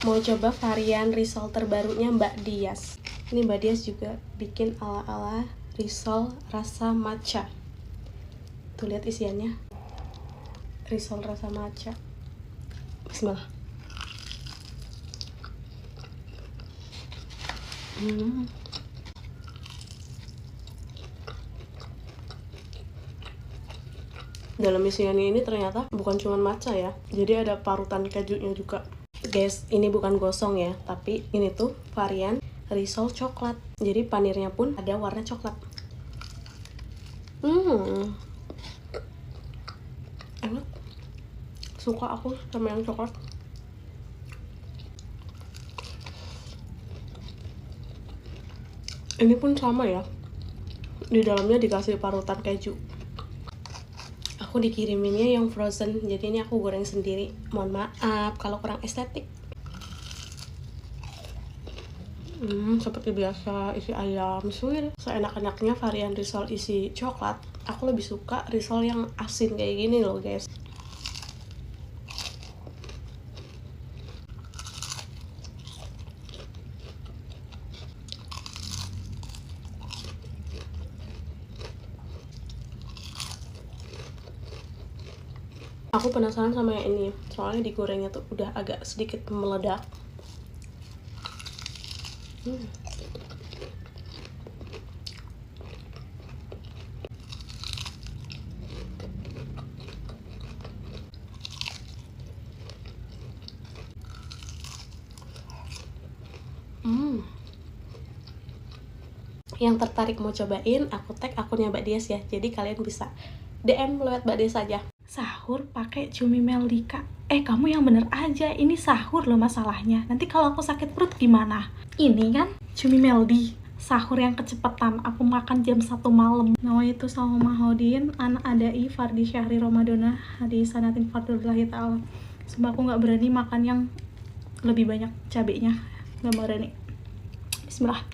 Mau coba varian risol terbarunya Mbak Dias. Ini Mbak Dias juga bikin ala-ala risol rasa matcha. Tuh lihat isiannya. Risol rasa matcha. Bismillah. Dalam isiannya ini ternyata bukan cuma matcha ya. Jadi ada parutan kejunya juga. Guys, ini bukan gosong ya, tapi ini tuh varian risol coklat. Jadi panirnya pun ada warna coklat. Enak. Suka aku sama yang coklat. Ini pun sama ya. Di dalamnya dikasih parutan keju. Aku dikiriminnya yang frozen, jadi ini aku goreng sendiri. Mohon maaf kalau kurang estetik. Seperti biasa isi ayam suwir. Seenak-enaknya varian risol isi coklat. Aku lebih suka risol yang asin kayak gini loh guys. Aku penasaran sama yang ini, soalnya digorengnya tuh udah agak sedikit meledak. Yang tertarik mau cobain, aku tag akunnya Mbak Dias ya. Jadi kalian bisa DM lewat Mbak Dias aja. Sahur pakai cumi Meldika. Kamu yang bener aja, ini sahur loh masalahnya. Nanti kalau aku sakit perut gimana? Ini kan cumi Meldi, sahur yang kecepatan. Aku makan jam 1 malam. Nawaitu sama Mahodin, anak adai Fardi Syahri Ramadana, hadis sanatin fardullahi ta'ala. Sumpah aku gak berani makan yang lebih banyak cabenya. Gak berani. Bismillah.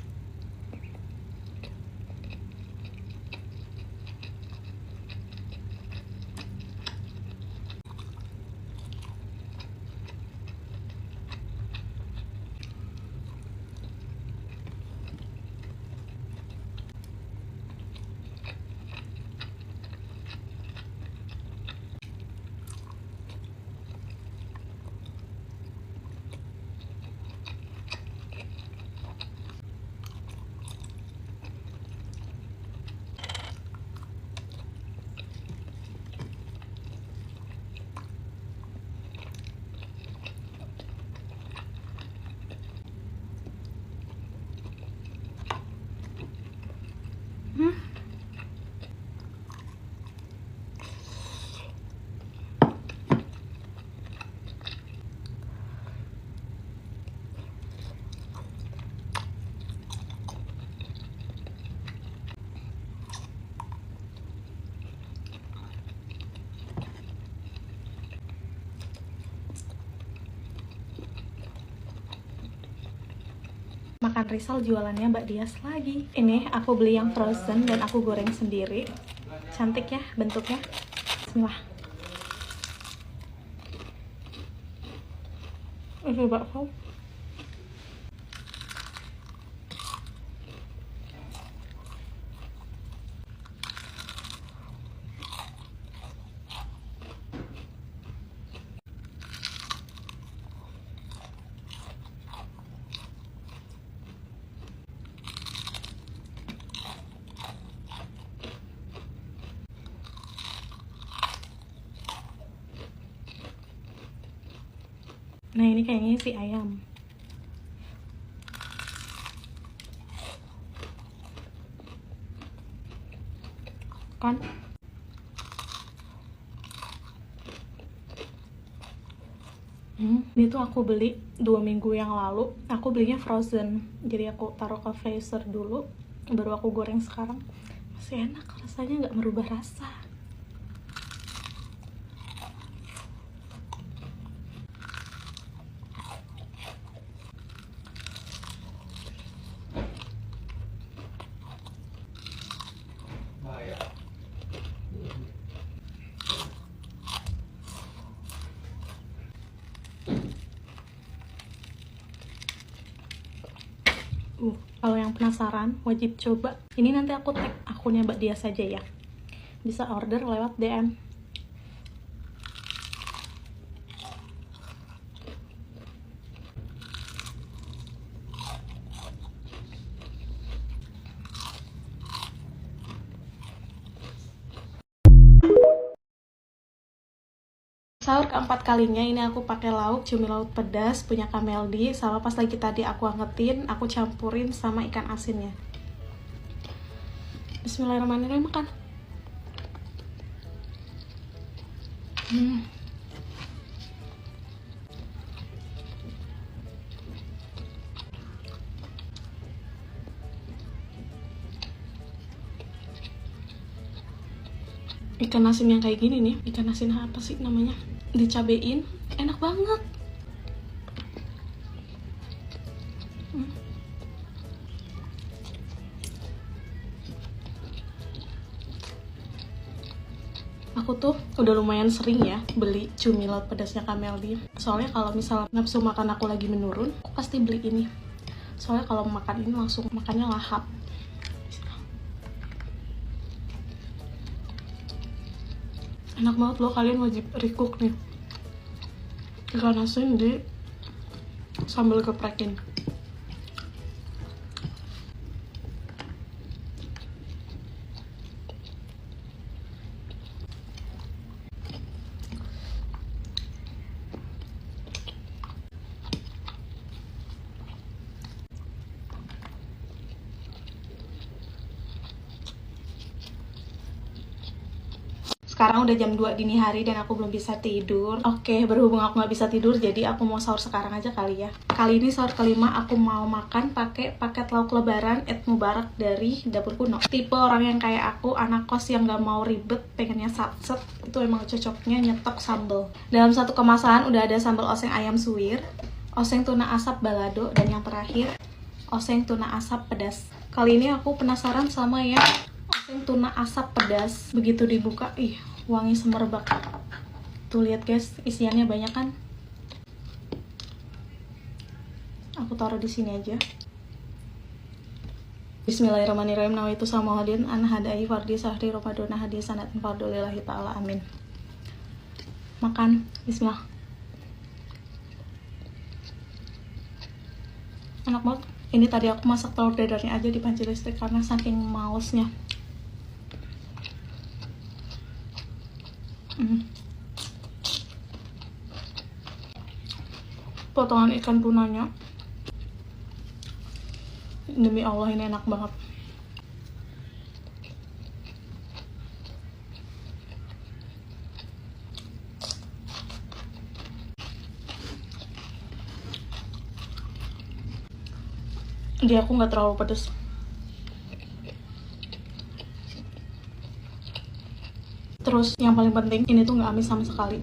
Makan risol jualannya Mbak Dias lagi. Ini aku beli yang frozen dan aku goreng sendiri. Cantik ya bentuknya. Bismillah. Ini bakso. Nah ini kayaknya isi ayam. Kan? Ini tuh aku beli 2 minggu yang lalu. Aku belinya frozen. Jadi aku taruh ke freezer dulu. Baru aku goreng sekarang. Masih enak, rasanya nggak merubah rasa. Kalau yang penasaran wajib coba. Ini nanti aku tag akunnya Mbak Dia saja ya. Bisa order lewat DM. Sahur keempat kalinya ini aku pakai lauk cumi laut pedas punya Kameldi, sama pas lagi tadi aku angetin, aku campurin sama ikan asinnya. Bismillahirrahmanirrahim, makan. Ikan asin yang kayak gini nih, ikan asin apa sih namanya? Dicabein, enak banget. Aku tuh udah lumayan sering ya beli cumi laut pedasnya Kameldi. Soalnya kalau misalnya nafsu makan aku lagi menurun, aku pasti beli ini. Soalnya kalau makan ini langsung makannya lahap. Enak banget loh, kalian wajib recook nih. Ikan asin di sambal geprekin. Sekarang udah jam 2 dini hari dan aku belum bisa tidur. Oke, berhubung aku nggak bisa tidur, jadi aku mau sahur sekarang aja kali ya. Kali ini sahur kelima aku mau makan pakai paket lauk lebaran Eid Mubarak dari Dapur Kuno. Tipe orang yang kayak aku, anak kos yang nggak mau ribet, pengennya satset, itu emang cocoknya nyetok sambal. Dalam satu kemasan udah ada sambal oseng ayam suwir, oseng tuna asap balado, dan yang terakhir oseng tuna asap pedas. Kali ini aku penasaran sama yang oseng tuna asap pedas. Begitu dibuka, wangi semerbak. Tuh lihat guys, isiannya banyak kan? Aku taruh di sini aja. Bismillahirrahmanirrahim. Nawaitu samohodin an hadai fardi sahri Ramadan hadi sanatin fardulillahi ta'ala, amin. Makan, bismillah. Enak banget. Ini tadi aku masak telur dadarnya aja di panci listrik karena saking malesnya. Potongan ikan tunanya, demi Allah ini enak banget. Dia aku nggak terlalu pedas. Terus yang paling penting, ini tuh nggak amis sama sekali.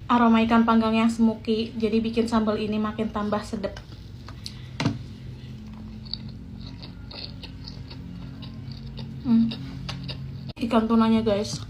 Aroma ikan panggang yang smoky, jadi bikin sambal ini makin tambah sedap. Ikan tunanya guys.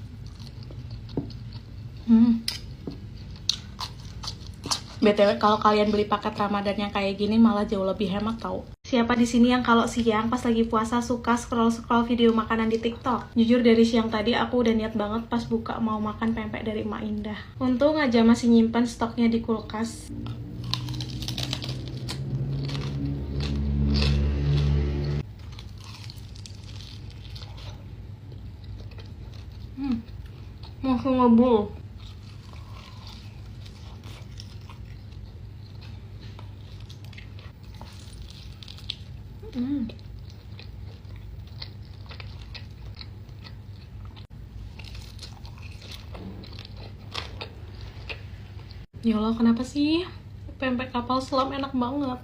BTW kalau kalian beli paket Ramadan yang kayak gini malah jauh lebih hemat tau. Siapa di sini yang kalau siang pas lagi puasa suka scroll video makanan di TikTok? Jujur dari siang tadi aku udah niat banget pas buka mau makan pempek dari Mak Indah. Untung aja masih nyimpan stoknya di kulkas. Masih ngebul. Ya Allah, kenapa sih pempek kapal selam enak banget?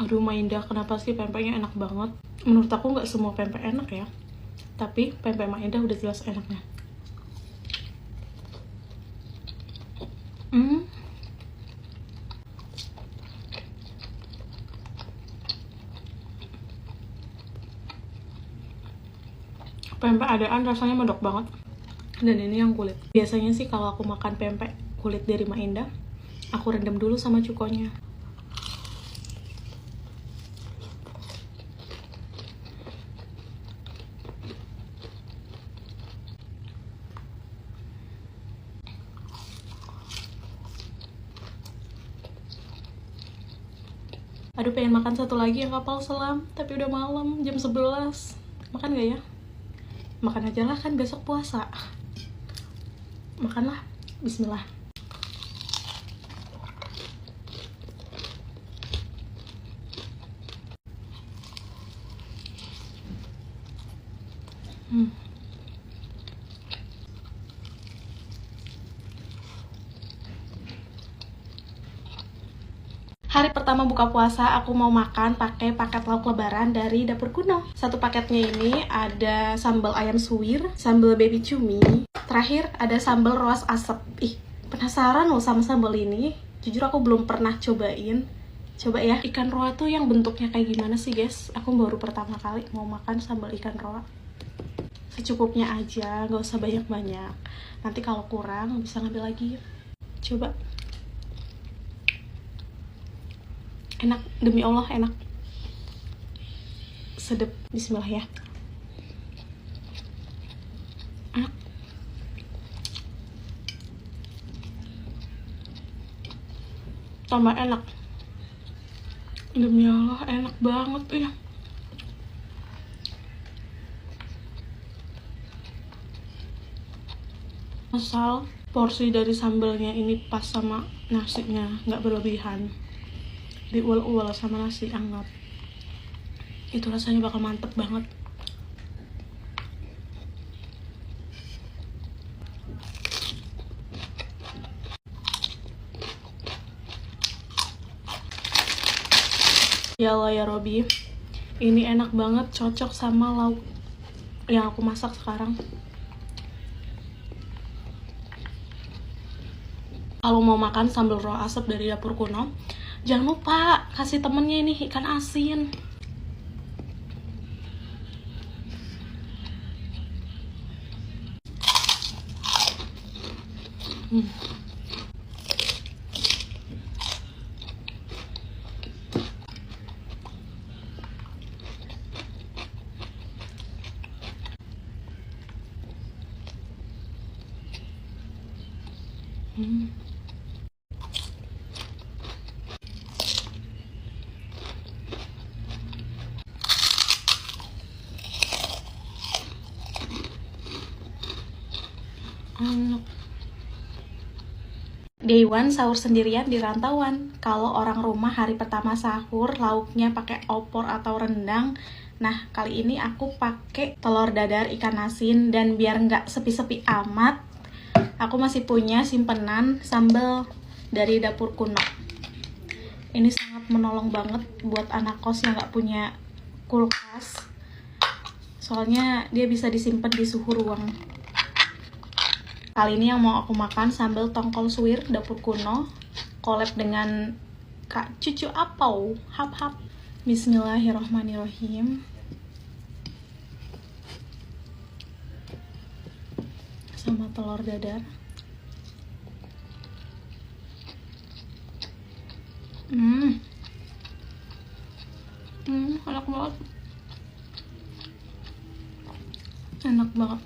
Aduh Maindah, kenapa sih pempeknya enak banget? Menurut aku nggak semua pempek enak ya, tapi pempek Maindah udah jelas enaknya. Pempek adaan rasanya medok banget. Dan ini yang kulit. Biasanya sih kalau aku makan pempek kulit dari Maindah, aku rendam dulu sama cukonya. Aduh, pengen makan satu lagi yang kapal selam, tapi udah malam, jam 11. Makan gak ya? Makan aja lah, kan besok puasa. Makanlah, bismillah. Hari pertama buka puasa, aku mau makan pakai paket lauk lebaran dari Dapur Kuno. Satu paketnya ini ada sambal ayam suwir, sambal baby cumi, terakhir ada sambal roas asap. Ih, penasaran loh sama sambal ini. Jujur aku belum pernah cobain. Coba ya, ikan roa tuh yang bentuknya kayak gimana sih guys? Aku baru pertama kali mau makan sambal ikan roa. Secukupnya aja, gak usah banyak-banyak. Nanti kalau kurang bisa ngambil lagi. Coba. Enak, demi Allah enak. Sedep, bismillah ya. Enak. Tambah enak. Demi Allah enak banget ya. Asal porsi dari sambalnya ini pas sama nasinya, nggak berlebihan. Diuel-uel sama nasi hangat, itu rasanya bakal mantep banget. Ya Allah ya Robi, ini enak banget, cocok sama lauk yang aku masak sekarang. Kalau mau makan sambal roa asap dari Dapur Kuno, jangan lupa kasih temennya ini ikan asin. Day one sahur sendirian di rantauan. Kalau orang rumah hari pertama sahur lauknya pakai opor atau rendang. Nah, kali ini aku pakai telur dadar ikan asin, dan biar nggak sepi-sepi amat, aku masih punya simpenan sambal dari Dapur Kuno. Ini sangat menolong banget buat anak kos yang nggak punya kulkas. Soalnya dia bisa disimpan di suhu ruang. Kali ini yang mau aku makan sambal tongkol suwir Dapur Kuno, collab dengan Kak Cucu Apau, hap-hap. Bismillahirrohmanirrohim. Sama telur dadar. Enak banget. Enak banget.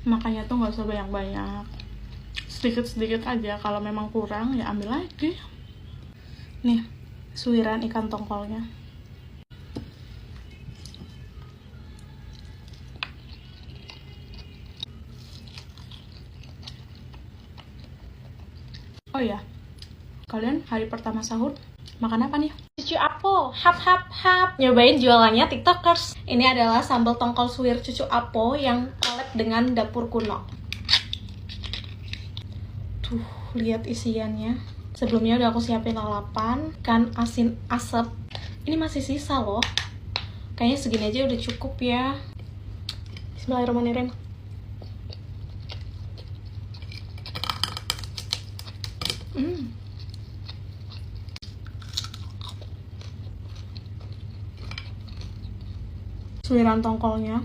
Makanya tuh nggak usah banyak-banyak, sedikit-sedikit aja. Kalau memang kurang ya ambil lagi. Nih, suiran ikan tongkolnya. Oh ya, kalian hari pertama sahur makan apa nih? Cucu Apo, hap hap hap. Nyobain jualannya tiktokers. Ini adalah sambal tongkol suwir Cucu Apo yang collab dengan dapur kuno. Tuh, lihat isiannya. Sebelumnya udah aku siapin lalapan, ikan asin asap. Ini masih sisa loh. Kayaknya segini aja udah cukup ya. Bismillahirrahmanirrahim. Suiran tongkolnya.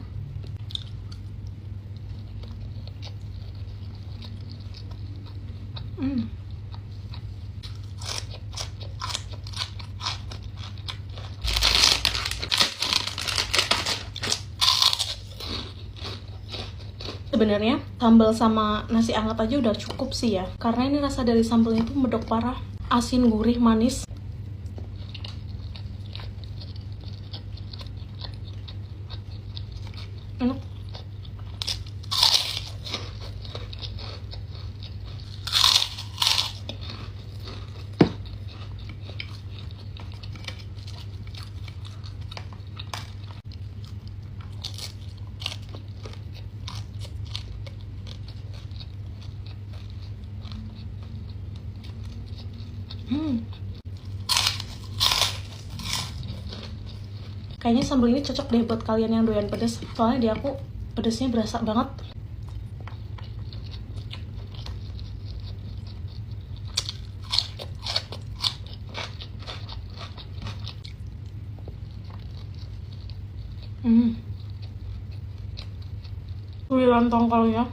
Sebenarnya sambal sama nasi anget aja udah cukup sih ya, karena ini rasa dari sambalnya tuh medok parah, asin, gurih, manis. Enak. Kayaknya sambal ini cocok deh buat kalian yang doyan pedas, soalnya di aku pedasnya berasa banget. Suiran tongkolnya,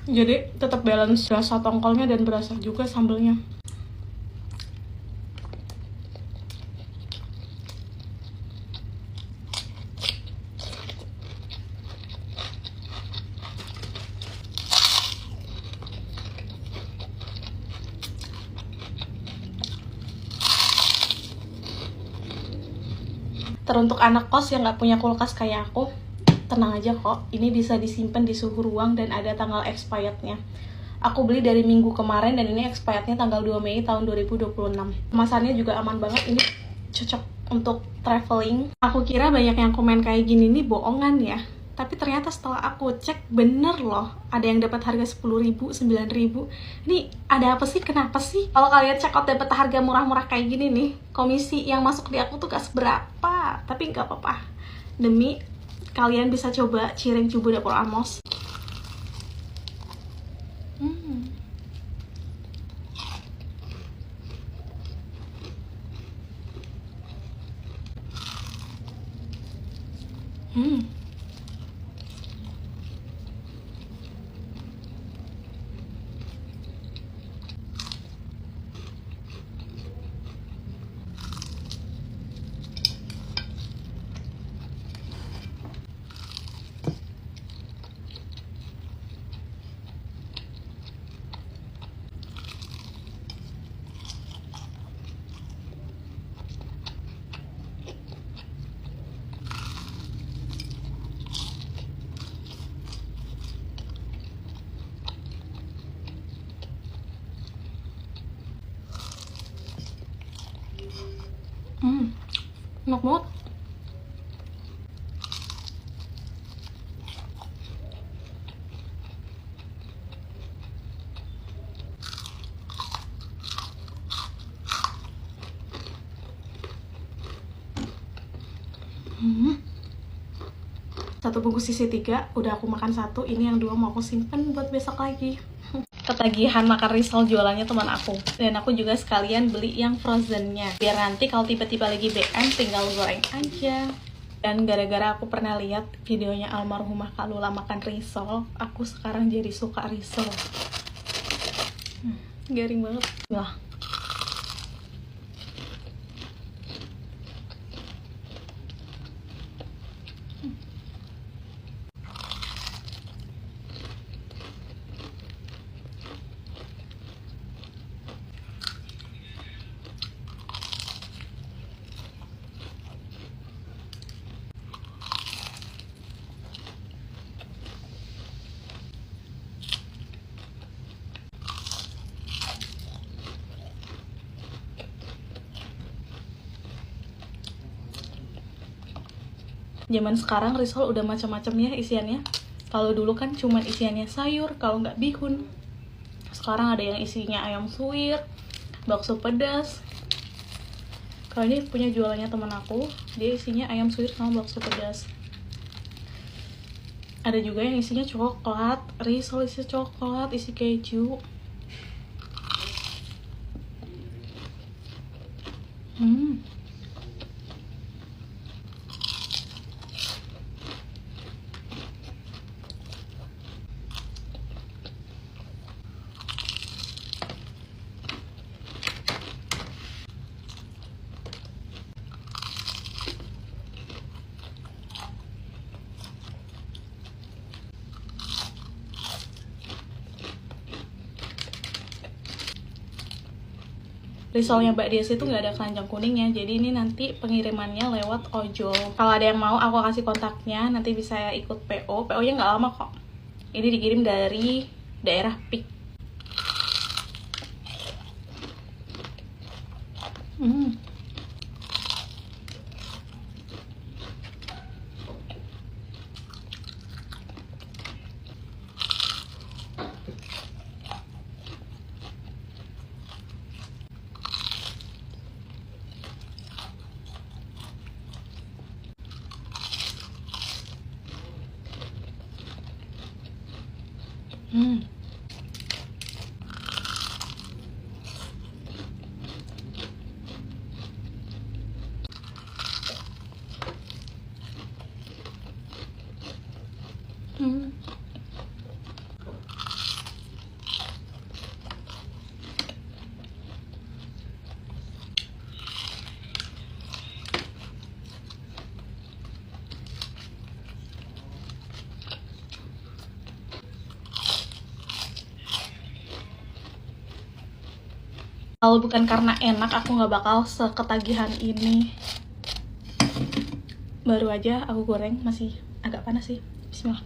jadi tetap balance rasa tongkolnya dan berasa juga sambalnya. Teruntuk anak kos yang nggak punya kulkas kayak aku, tenang aja kok, ini bisa disimpan di suhu ruang dan ada tanggal expirednya. Aku beli dari minggu kemarin dan ini expirednya tanggal 2 Mei tahun 2026. Kemasannya juga aman banget, ini cocok untuk traveling. Aku kira banyak yang komen kayak gini nih bohongan ya, tapi ternyata setelah aku cek bener loh, ada yang dapat harga 10.000, 9.000. Ini ada apa sih, kenapa sih? Kalau kalian check out dapat harga murah-murah kayak gini nih, komisi yang masuk di aku tuh gak seberapa, tapi nggak apa-apa, demi kalian bisa coba cireng cubu dapur Amos. Enak banget. Satu bungkus isi 3, udah aku makan satu, ini yang 2 mau aku simpen buat besok lagi. Ketagihan makan risol jualannya teman aku, dan aku juga sekalian beli yang frozennya, biar nanti kalau tiba-tiba lagi BM tinggal goreng aja. Dan gara-gara aku pernah lihat videonya almarhumah Kak Lula makan risol, aku sekarang jadi suka risol. Garing banget. Wah. Zaman sekarang risol udah macam-macam ya isiannya. Kalau dulu kan cuma isiannya sayur, kalau nggak bihun. Sekarang ada yang isinya ayam suwir, bakso pedas. Kalau ini punya jualannya teman aku, dia isinya ayam suwir sama bakso pedas. Ada juga yang isinya coklat, risol isi coklat, isi keju. Risolnya Mbak Dias itu nggak ada keranjang kuningnya, jadi ini nanti pengirimannya lewat ojol. Kalau ada yang mau, aku kasih kontaknya, nanti bisa ikut PO. PO-nya nggak lama kok. Ini dikirim dari daerah Pik. Kalau bukan karena enak, aku nggak bakal seketagihan ini. Baru aja aku goreng, masih agak panas sih. Bismillah.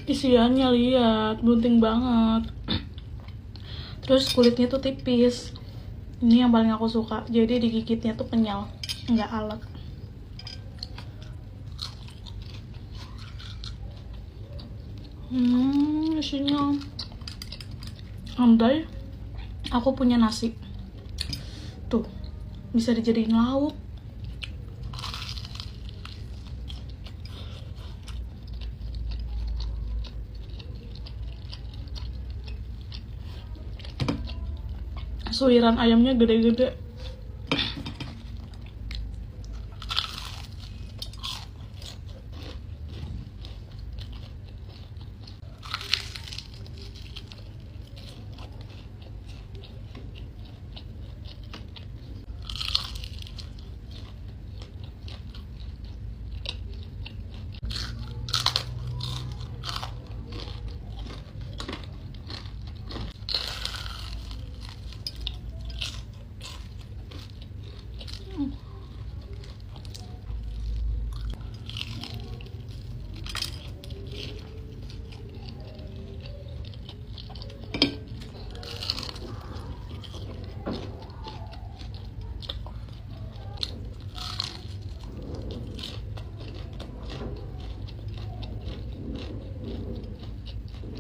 Isiannya lihat, bunting banget. Terus kulitnya tuh tipis. Ini yang paling aku suka. Jadi digigitnya tuh kenyal, nggak alot. Isinya. Andai aku punya nasi. Tuh, bisa dijadiin lauk. Suiran ayamnya gede-gede.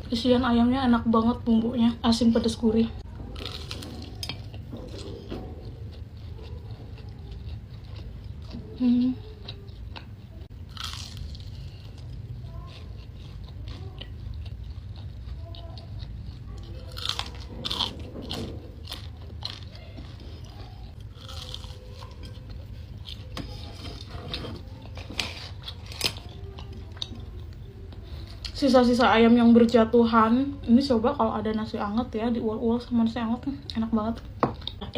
Isian ayamnya enak banget, bumbunya asin pedas gurih. Sisa-sisa ayam yang berjatuhan ini coba kalau ada nasi anget ya, diulek-ulek sama nasi anget, enak banget.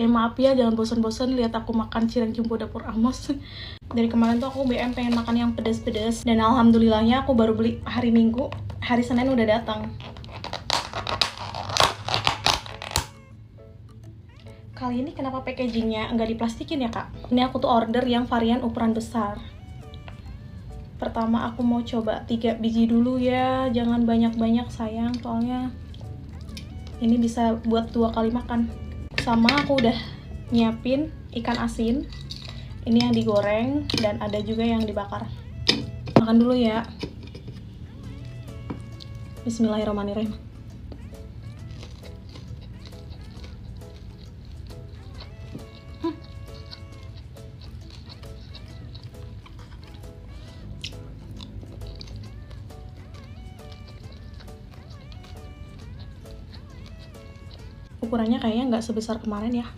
Maaf ya, jangan bosan-bosan lihat aku makan cireng jumbo dapur Amos. Dari kemarin tuh aku BM pengen makan yang pedas-pedas, dan alhamdulillahnya aku baru beli hari Minggu, hari Senin udah datang. Kali ini kenapa packagingnya nggak diplastikin ya, Kak? Ini aku tuh order yang varian ukuran besar. Pertama aku mau coba 3 biji dulu ya, jangan banyak-banyak sayang, soalnya ini bisa buat 2 kali makan. Sama aku udah nyiapin ikan asin, ini yang digoreng dan ada juga yang dibakar. Makan dulu ya. Bismillahirrahmanirrahim. Ukurannya kayaknya nggak sebesar kemarin ya.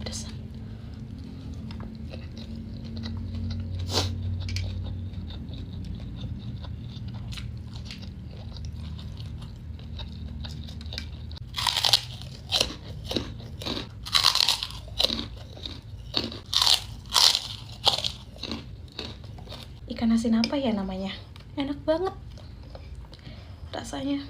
Pedas. Ikan asin apa ya namanya? Enak banget rasanya.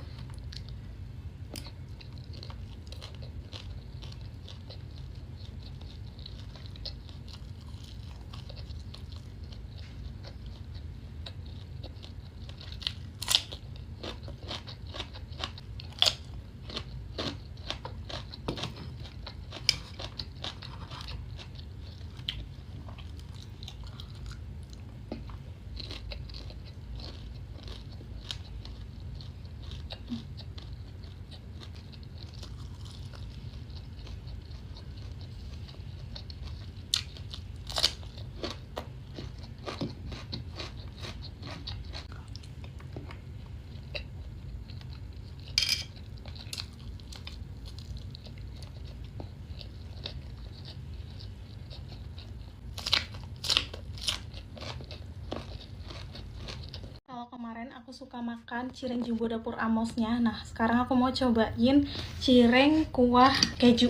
Kemarin aku suka makan cireng jumbo dapur Amosnya. Nah, sekarang aku mau cobain cireng kuah keju.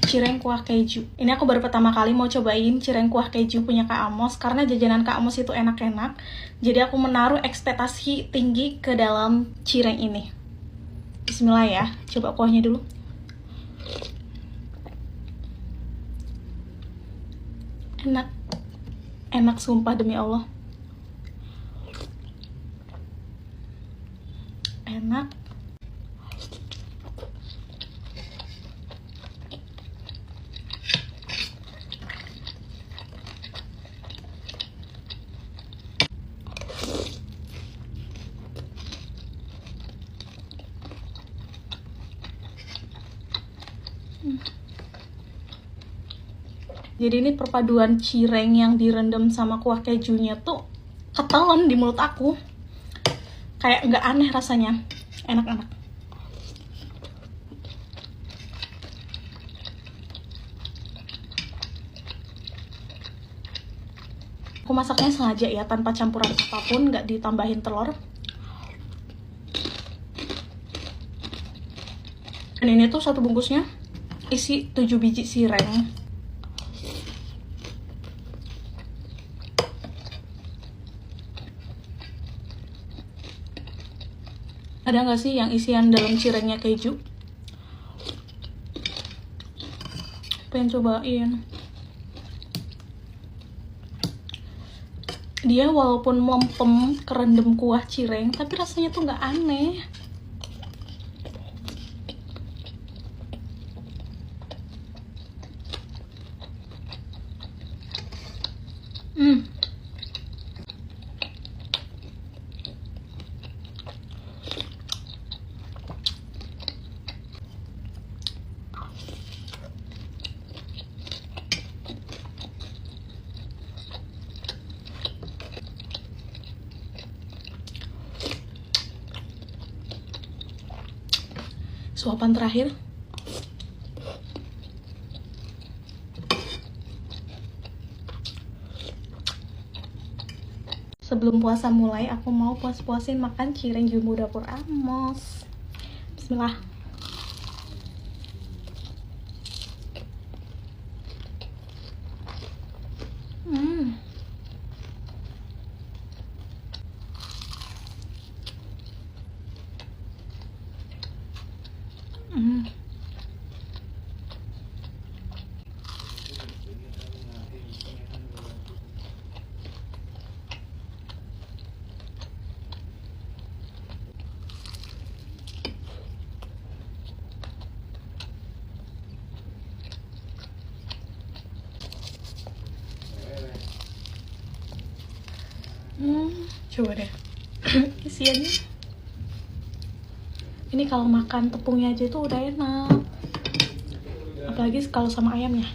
Cireng kuah keju. Ini aku baru pertama kali mau cobain cireng kuah keju punya Kak Amos, karena jajanan Kak Amos itu enak-enak. Jadi aku menaruh ekspektasi tinggi ke dalam cireng ini. Bismillah ya. Coba kuahnya dulu. Enak. Enak sumpah demi Allah. Enak. Jadi ini perpaduan cireng yang direndam sama kuah kejunya tuh ketelan di mulut aku. Kayak nggak aneh rasanya, enak-enak. Aku masaknya sengaja ya, tanpa campuran apapun, nggak ditambahin telur. Dan ini tuh satu bungkusnya isi 7 biji cireng. Ada nggak sih yang isian dalam cirengnya keju? Pengen cobain. Dia walaupun melempem kerendam kuah cireng, tapi rasanya tuh nggak aneh. Hmm. Suapan terakhir. Sebelum puasa mulai, aku mau puas-puasin makan cireng jumbo dapur Amos. Bismillah. Hmm. Hmm. Coba deh isiannya. Ini kalau makan tepungnya aja tuh udah enak, apalagi kalau sama ayamnya.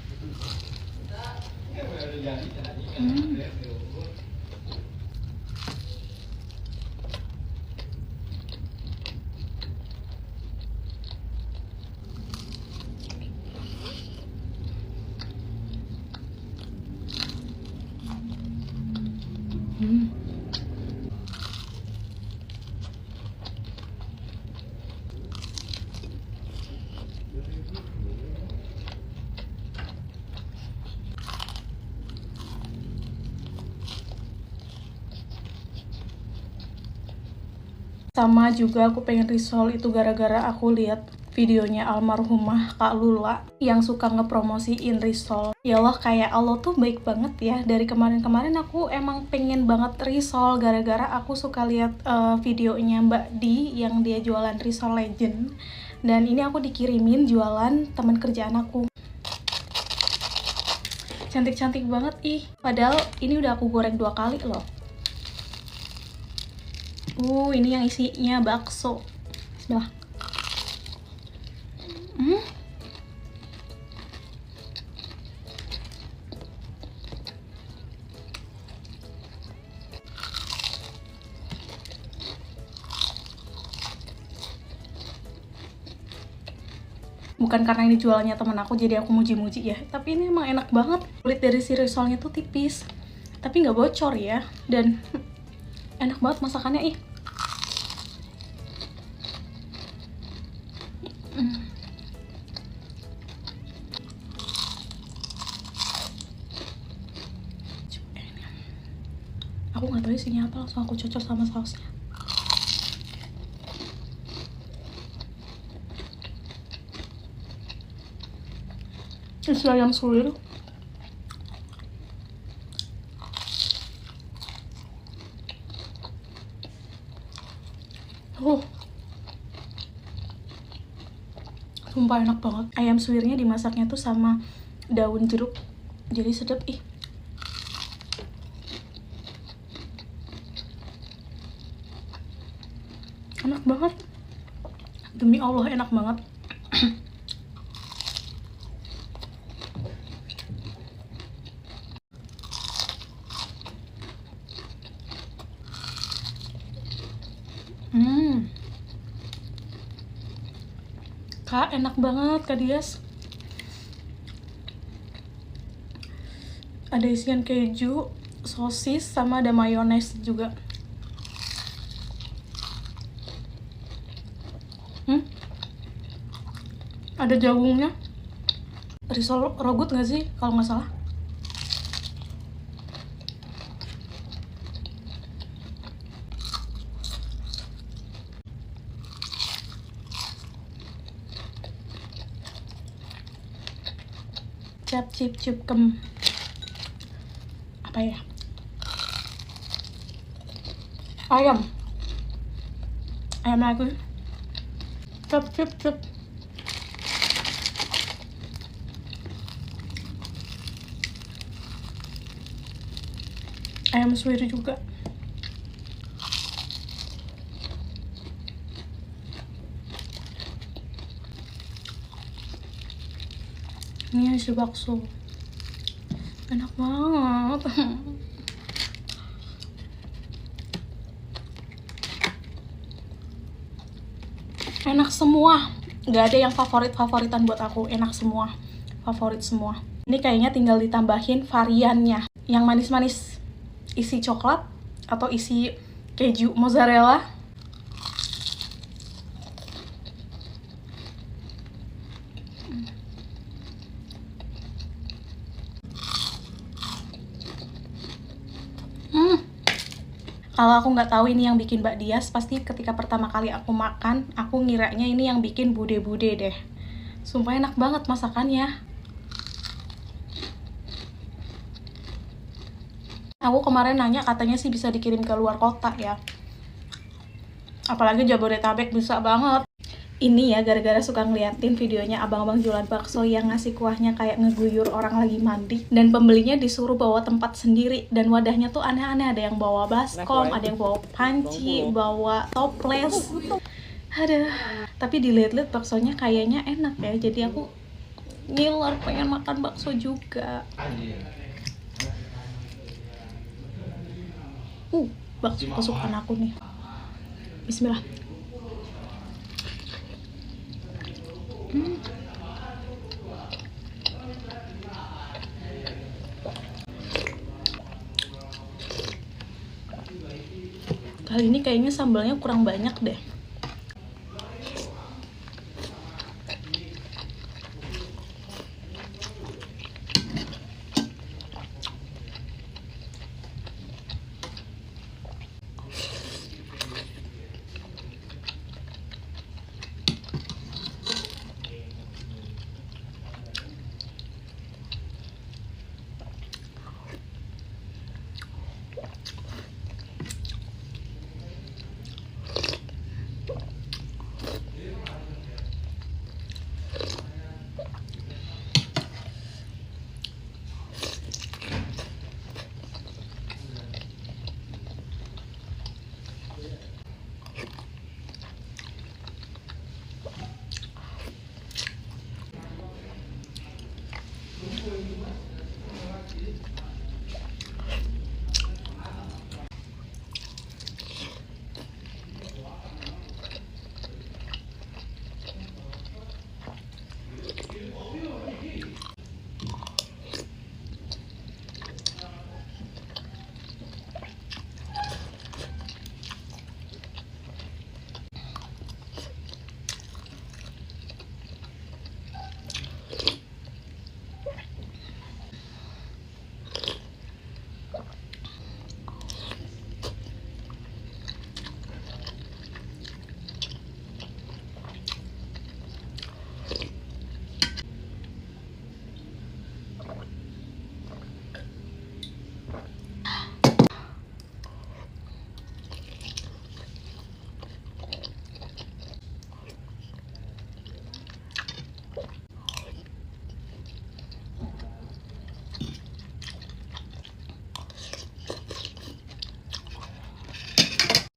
Sama juga aku pengen risol itu gara-gara aku lihat videonya almarhumah Kak Lula yang suka ngepromosiin risol. Ya Allah, kayak Allah tuh baik banget ya. Dari kemarin-kemarin aku emang pengen banget risol gara-gara aku suka lihat videonya Mbak Di yang dia jualan risol legend. Dan ini aku dikirimin jualan teman kerjaan aku. Cantik-cantik banget ih. Padahal ini udah aku goreng 2 kali loh. Ini yang isinya bakso. Bismillah. Bukan karena ini jualannya teman aku jadi aku muji-muji ya, tapi ini emang enak banget. Kulit dari si risolnya tuh tipis tapi nggak bocor ya, dan enak banget masakannya ih. Aku nggak tahu isinya apa, langsung aku cocok sama sausnya. Isi ayam suwir. Sumpah enak banget. Ayam suwirnya dimasaknya tuh sama daun jeruk, jadi sedap ih. Enak banget. Demi Allah enak banget. Kak, enak banget Kak Dias. Ada isian keju, sosis, sama ada mayones juga. Ada jagungnya. Risol rogut nggak sih kalau nggak salah? Cap cip cip kem apa ya? Ayam lagi. Cap cip cip. ayam suwir juga. Ini isi bakso, enak banget. Enak semua, nggak ada yang favoritan buat aku. Enak semua, favorit semua. Ini kayaknya tinggal ditambahin variannya, yang manis-manis, isi coklat atau isi keju mozzarella. Kalau aku nggak tahu ini yang bikin Mbak Dias, pasti ketika pertama kali aku makan, aku ngiranya ini yang bikin bude-bude deh. Sumpah enak banget masakannya. Aku kemarin nanya, katanya sih bisa dikirim ke luar kota ya. Apalagi Jabodetabek bisa banget. Ini ya gara-gara suka ngeliatin videonya abang-abang jualan bakso yang ngasih kuahnya kayak ngeguyur orang lagi mandi, dan pembelinya disuruh bawa tempat sendiri, dan wadahnya tuh aneh-aneh, ada yang bawa baskom, ada yang bawa panci, bawa toples. Aduh, tapi dilihat-lihat baksonya kayaknya enak ya, jadi aku ngiler pengen makan bakso juga. Bakso kesukaan aku nih. Bismillah. Kali ini kayaknya sambalnya kurang banyak deh.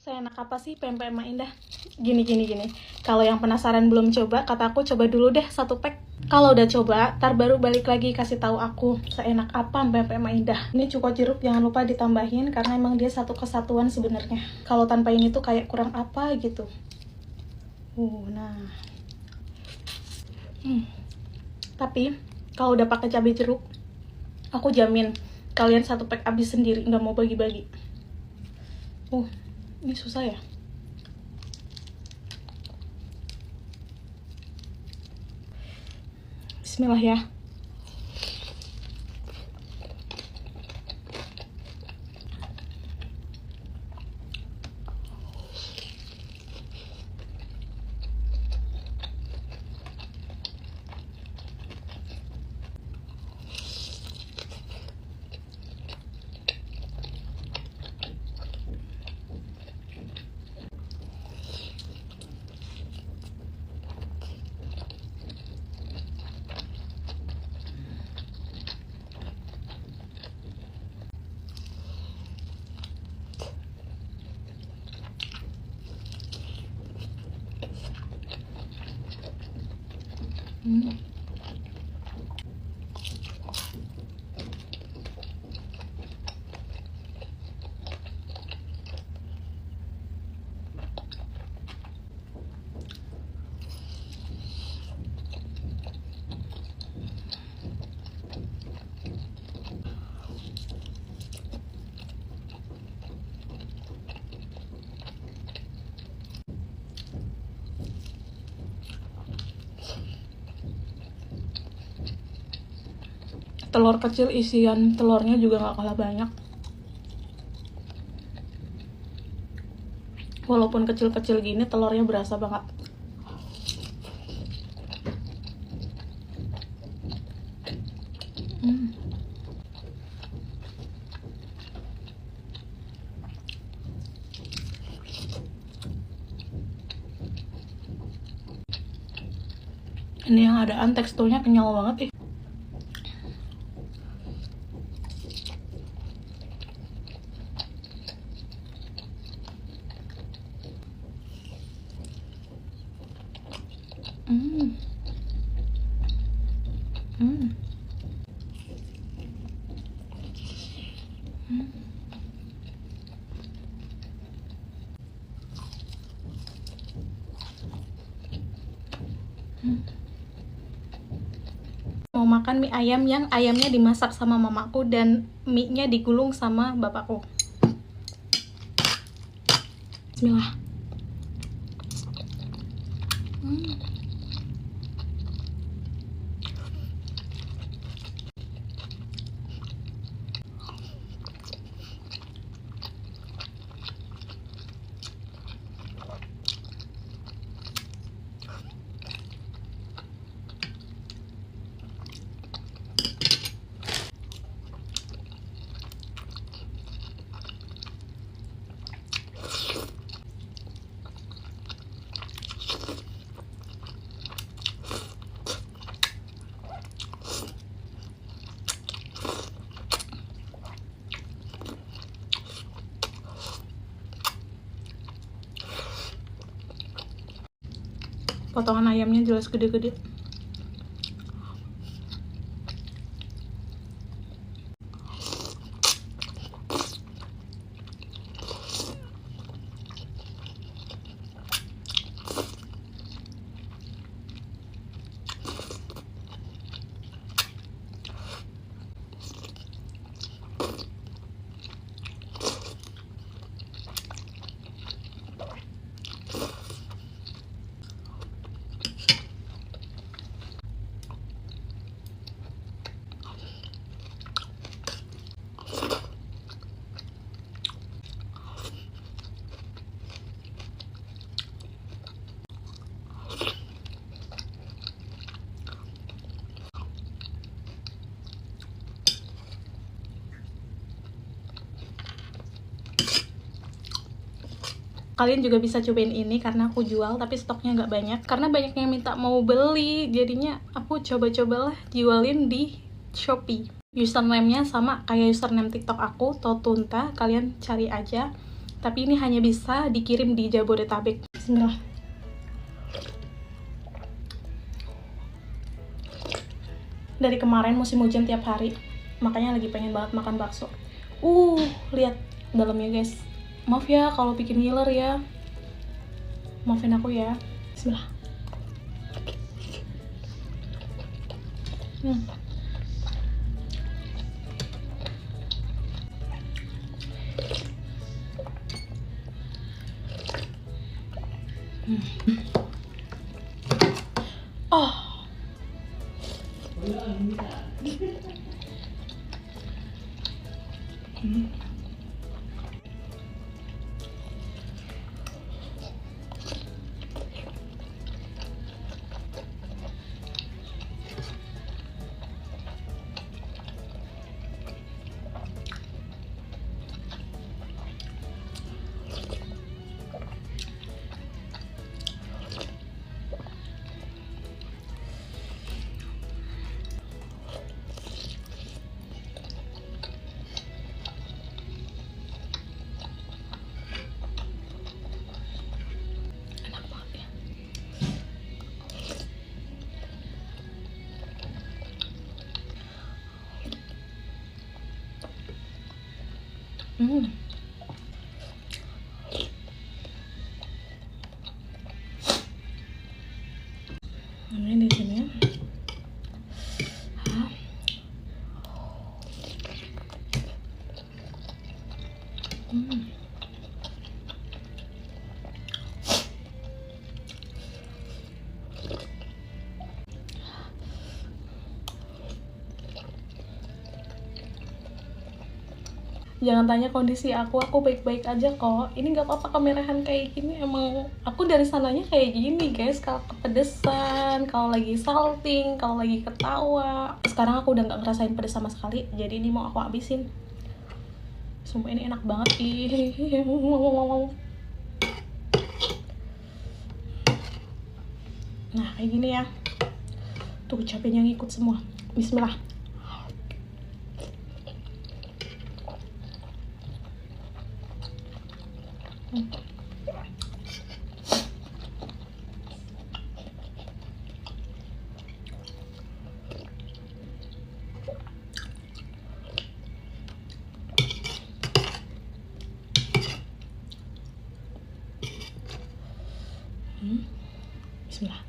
Seenak apa sih pempek Mak Indah? Gini. Kalau yang penasaran belum coba, kata aku coba dulu deh 1 pack. Kalau udah coba, ntar baru balik lagi kasih tahu aku seenak apa pempek Mak Indah. Ini cuko jeruk jangan lupa ditambahin karena emang dia satu kesatuan sebenarnya. Kalau tanpa ini tuh kayak kurang apa gitu. Nah. Tapi kalau udah pakai cabai jeruk, aku jamin kalian 1 pack habis sendiri, nggak mau bagi-bagi. Ini susah ya. Bismillah ya. Telur kecil isian telurnya juga gak kalah banyak. Walaupun kecil-kecil gini telurnya berasa banget. Ini yang adaan teksturnya kenyal banget. Mau makan mie ayam yang ayamnya dimasak sama mamaku dan mie-nya digulung sama bapakku. Bismillah. Potongan ayamnya jelas gede-gede. Kalian juga bisa cobain ini karena aku jual tapi stoknya nggak banyak. Karena banyak yang minta mau beli, jadinya aku coba-cobalah jualin di Shopee. Username-nya sama kayak username TikTok aku, Totunta. Kalian cari aja. Tapi ini hanya bisa dikirim di Jabodetabek. Bismillah. Dari kemarin musim hujan tiap hari, makanya lagi pengen banget makan bakso. Lihat dalamnya guys. Maaf ya kalau bikin ngiler ya. Maafin aku ya. Bismillah. Hmm. Ini di sini. Hah? Jangan tanya kondisi aku baik-baik aja kok. Ini nggak apa-apa kamerahan kayak gini, emang aku dari sananya kayak gini guys. Kalau kepedesan, kalau lagi salting, kalau lagi ketawa. Sekarang aku udah nggak ngerasain pedes sama sekali, jadi ini mau aku habisin. Sumpah ini enak banget. Nah kayak gini ya. Tuh cabenya ngikut semua. Bismillah. Bismillah.